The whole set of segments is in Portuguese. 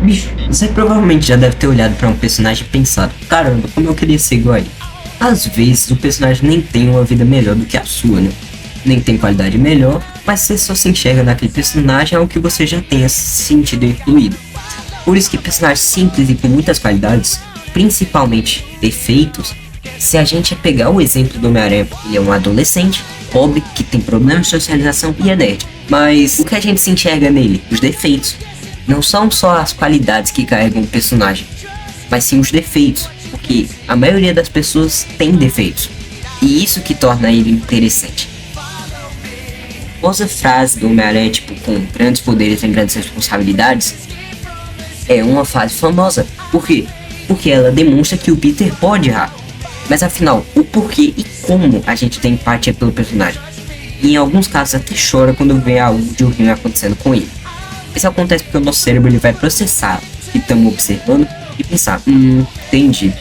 Bicho, você provavelmente já deve ter olhado pra um personagem e pensado: caramba, como eu queria ser igual a ele. Às vezes o personagem nem tem uma vida melhor do que a sua, né? Nem tem qualidade melhor, mas você só se enxerga naquele personagem ao que você já tenha se sentido incluído. Por isso que personagens simples e com muitas qualidades, principalmente defeitos, se a gente pegar o exemplo do Homem-Aranha, ele é um adolescente, pobre, que tem problemas de socialização e é nerd. Mas o que a gente se enxerga nele? Os defeitos. Não são só as qualidades que carregam o personagem, mas sim os defeitos, porque a maioria das pessoas tem defeitos, e isso que torna ele interessante. A famosa frase do Homem-Aranha, tipo, com grandes poderes e grandes responsabilidades, é uma frase famosa. Por quê? Porque ela demonstra que o Peter pode errar. Mas afinal, o porquê e como a gente tem empatia pelo personagem? E em alguns casos até chora quando vê algo de ruim acontecendo com ele. Isso acontece porque o nosso cérebro ele vai processar o que estamos observando e pensar, entendi.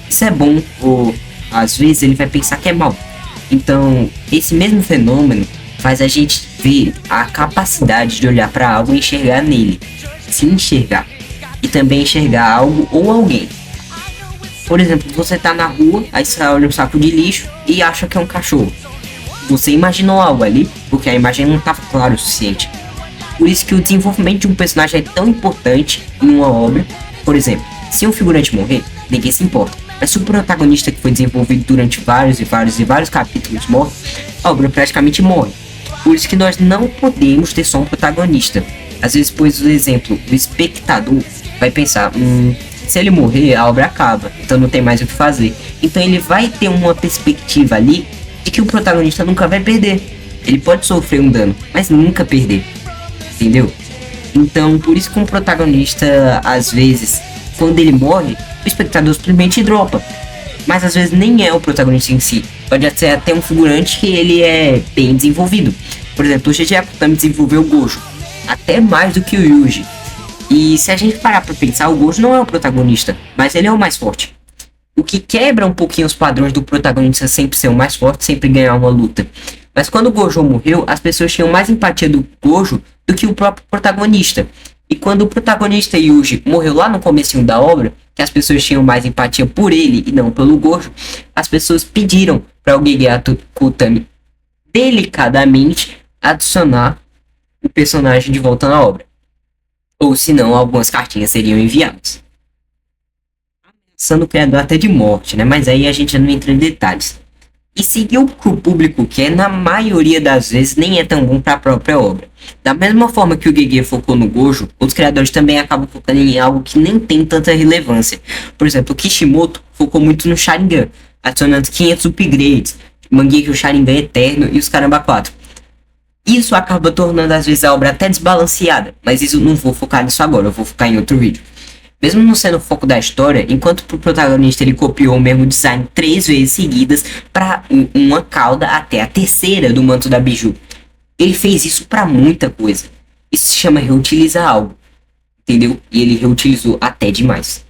Isso é bom, ou às vezes ele vai pensar que é mal. Então, esse mesmo fenômeno faz a gente ver a capacidade de olhar para algo e enxergar nele. Se enxergar. E também enxergar algo ou alguém. Por exemplo, você tá na rua, aí você olha um saco de lixo e acha que é um cachorro. Você imaginou algo ali, porque a imagem não estava clara o suficiente. Por isso que o desenvolvimento de um personagem é tão importante em uma obra. Por exemplo, se um figurante morrer, ninguém se importa. Mas se o protagonista que foi desenvolvido durante vários capítulos morre, a obra praticamente morre. Por isso que nós não podemos ter só um protagonista. Às vezes, pois o exemplo, o espectador vai pensar, se ele morrer, a obra acaba, então não tem mais o que fazer. Então ele vai ter uma perspectiva ali de que o protagonista nunca vai perder. Ele pode sofrer um dano, mas nunca perder. Entendeu? Então, por isso que um protagonista, às vezes, quando ele morre, o espectador simplesmente dropa. Mas às vezes nem é o protagonista em si. Pode ser até um figurante que ele é bem desenvolvido. Por exemplo, o G.G. Akutami desenvolveu o Gojo, até mais do que o Yuji. E se a gente parar pra pensar, o Gojo não é o protagonista, mas ele é o mais forte. O que quebra um pouquinho os padrões do protagonista sempre ser o mais forte, sempre ganhar uma luta. Mas quando o Gojo morreu, as pessoas tinham mais empatia do Gojo do que o próprio protagonista. E quando o protagonista Yuji morreu lá no comecinho da obra, que as pessoas tinham mais empatia por ele e não pelo Gojo, as pessoas pediram para o G.G. Akutami delicadamente adicionar o personagem de volta na obra. Ou senão, algumas cartinhas seriam enviadas. Ameaçando o criador até de morte, né? Mas aí a gente não entra em detalhes. E seguir o que o público quer, na maioria das vezes, nem é tão bom para a própria obra. Da mesma forma que o G.G. focou no Gojo, os criadores também acabam focando em algo que nem tem tanta relevância. Por exemplo, o Kishimoto focou muito no Sharingan, adicionando 500 upgrades, Mangekyo Sharingan Eterno e os Caramba 4. Isso acaba tornando às vezes a obra até desbalanceada, mas isso não vou focar nisso agora, eu vou focar em outro vídeo. Mesmo não sendo o foco da história, enquanto pro protagonista ele copiou o mesmo design 3 vezes seguidas para uma cauda até a terceira do manto da Biju. Ele fez isso para muita coisa. Isso se chama reutilizar algo, entendeu? E ele reutilizou até demais.